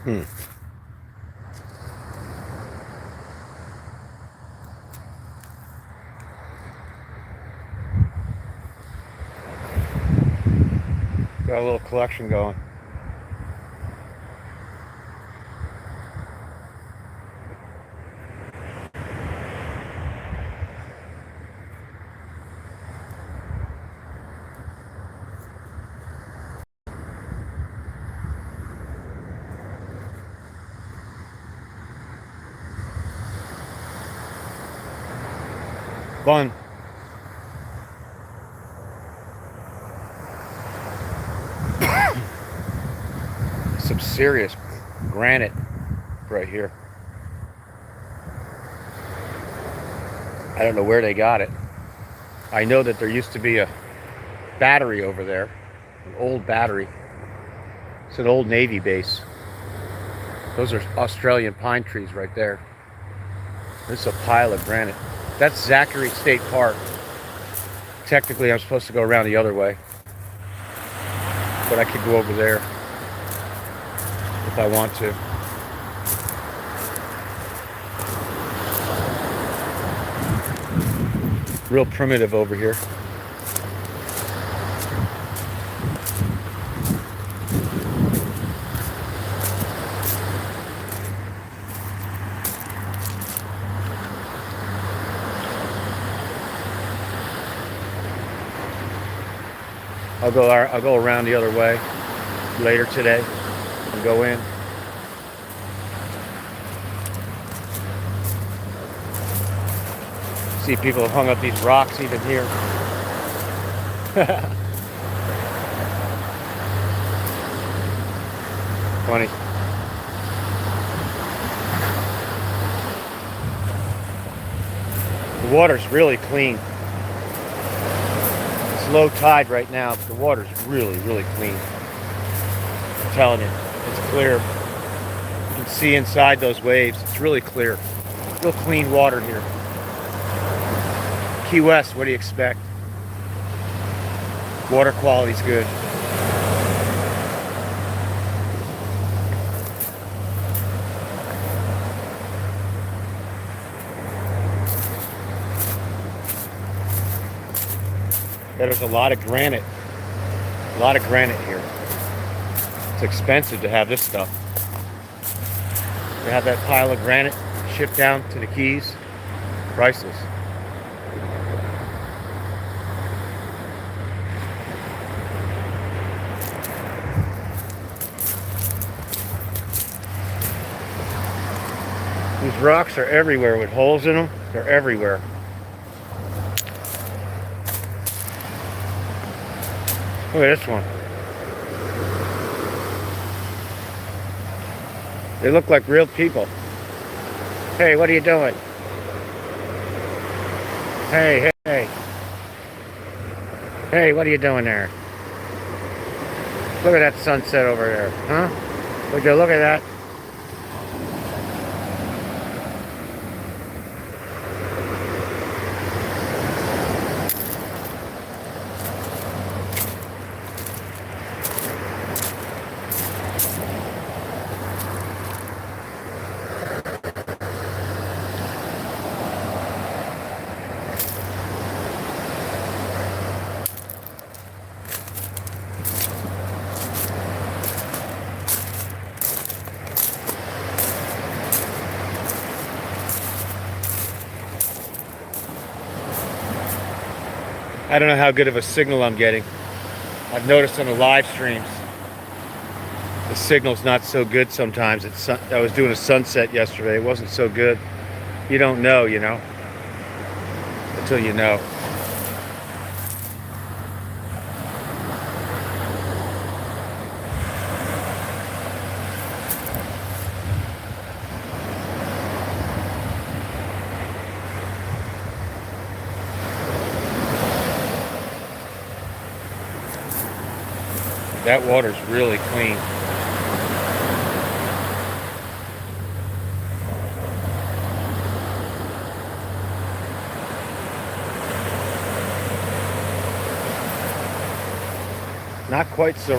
Hmm. Got a little collection going. Fun. Some serious granite right here. I don't know where they got it. I know that there used to be a battery over there, an old battery. It's an old Navy base. Those are Australian pine trees right there. This is a pile of granite. That's Zachary State Park. Technically, I'm supposed to go around the other way, but I could go over there if I want to. Real primitive over here. I'll go around the other way later today and go in. See, people have hung up these rocks even here. Funny. The water's really clean. It's low tide right now, but the water's really, really clean. I'm telling you, it's clear. You can see inside those waves. It's really clear. Real clean water here. Key West, what do you expect? Water quality's good. There's a lot of granite. A lot of granite here. It's expensive to have this stuff. To have that pile of granite shipped down to the Keys, priceless. These rocks are everywhere with holes in them. They're everywhere. Look at this one. They look like real people. Hey, what are you doing? Hey, hey, hey. Hey, what are you doing there? Look at that sunset over there, huh? Would you look at that? I don't know how good of a signal I'm getting. I've noticed on the live streams, the signal's not so good sometimes. I was doing a sunset yesterday. It wasn't so good. You don't know, until you know. That water's really clean. Not quite so.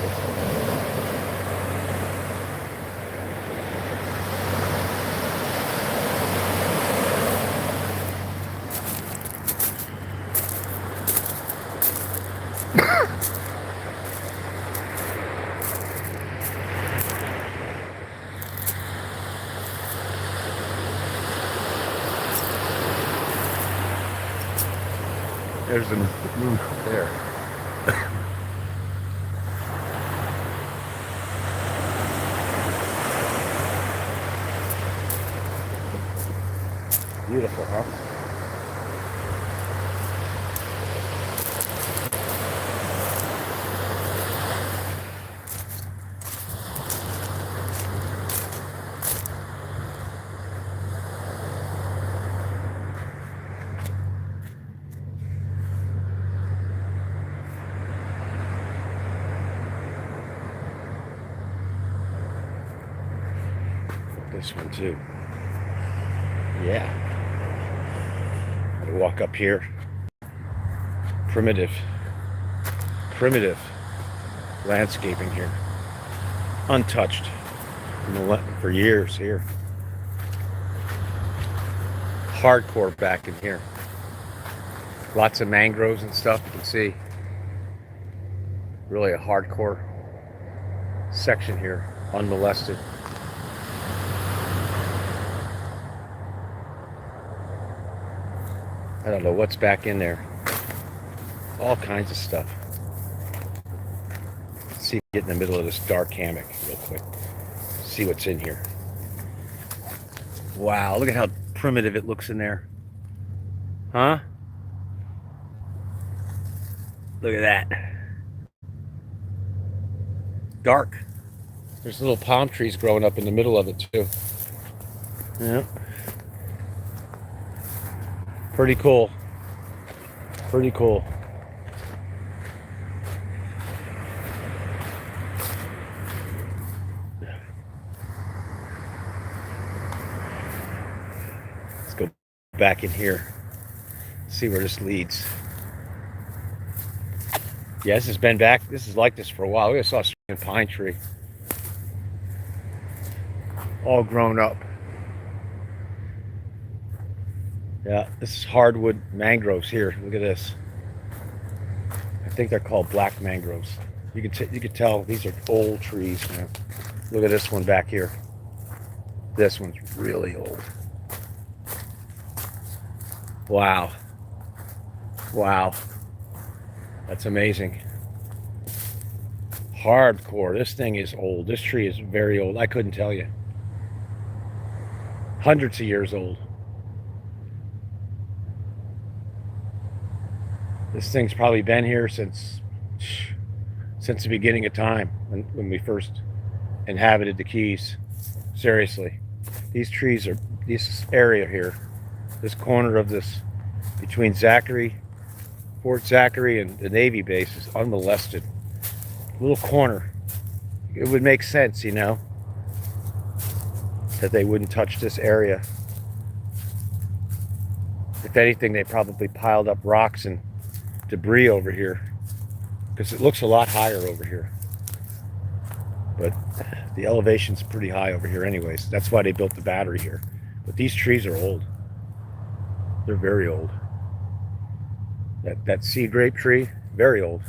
There's the moon there. Beautiful, huh? This one too. Yeah. I walk up here. Primitive landscaping here. Untouched for years here. Hardcore back in here. Lots of mangroves and stuff, you can see. Really a hardcore section here, unmolested. I don't know what's back in there. All kinds of stuff. Let's see, get in the middle of this dark hammock real quick. See what's in here. Wow, look at how primitive it looks in there. Huh? Look at that. Dark. There's little palm trees growing up in the middle of it too. Yeah. Pretty cool. Pretty cool. Let's go back in here. See where this leads. Yeah, this has been back. This is like this for a while. We saw a pine tree. All grown up. Yeah, this is hardwood mangroves here. Look at this. I think they're called black mangroves. You can tell these are old trees, man. Look at this one back here. This one's really old. Wow. Wow. That's amazing. Hardcore. This thing is old. This tree is very old. I couldn't tell you. Hundreds of years old. This thing's probably been here since the beginning of time, when we first inhabited the Keys. Seriously. These trees are, this area here, this corner of this, between Zachary, Fort Zachary and the Navy base is unmolested. Little corner. It would make sense, you know, that they wouldn't touch this area. If anything, they probably piled up rocks and debris over here, because it looks a lot higher over here. But the elevation's pretty high over here anyways. That's why they built the battery here. But these trees are old. They're very old. That sea grape tree, very old.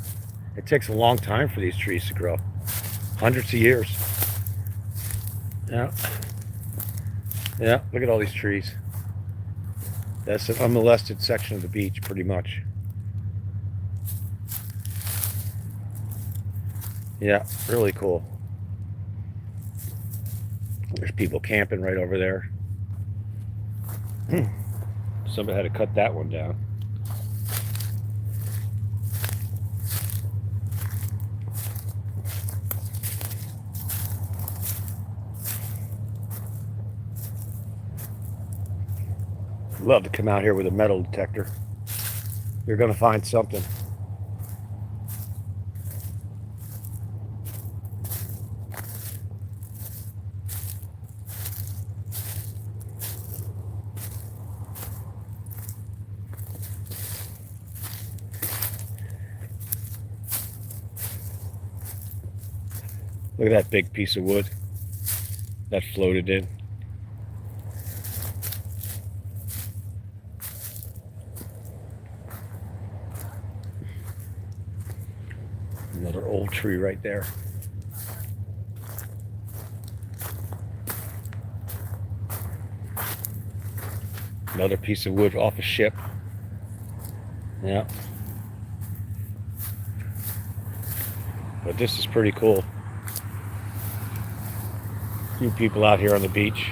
It takes a long time for these trees to grow. Hundreds of years. Yeah. Yeah, look at all these trees. That's an unmolested section of the beach, pretty much. Yeah, really cool. There's people camping right over there. Somebody had to cut that one down. Love to come out here with a metal detector. You're going to find something. Look at that big piece of wood that floated in. Another old tree right there. Another piece of wood off a ship. Yeah. But this is pretty cool. A few people out here on the beach.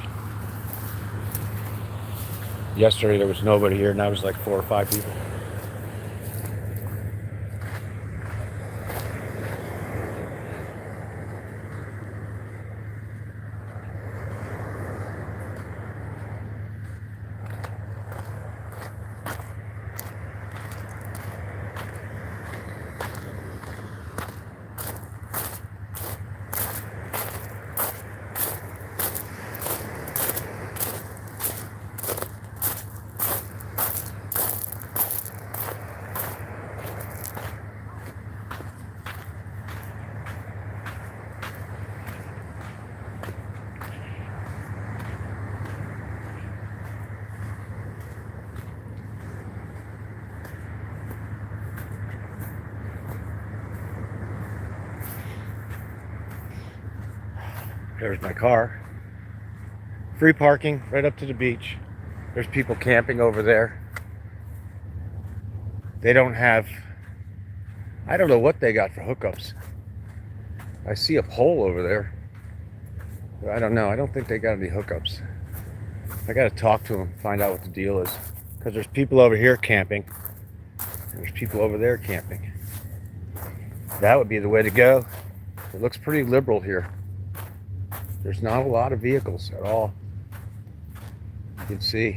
Yesterday there was nobody here, now there's like 4 or 5 people. There's my car. Free parking right up to the beach. There's people camping over there. They don't have, I don't know what they got for hookups. I see a pole over there. But I don't know. I don't think they got any hookups. I got to talk to them, find out what the deal is. Because there's people over here camping. And there's people over there camping. That would be the way to go. It looks pretty liberal here. There's not a lot of vehicles at all. You can see.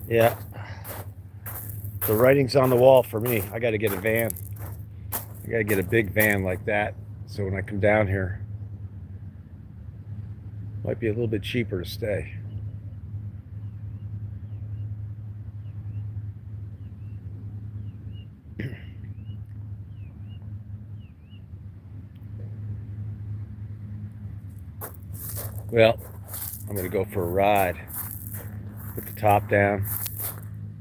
Yeah. The writing's on the wall for me. I got to get a van. I got to get a big van like that. So when I come down here, it might be a little bit cheaper to stay. Well, I'm going to go for a ride. Put the top down.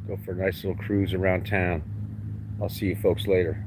Go for a nice little cruise around town. I'll see you folks later.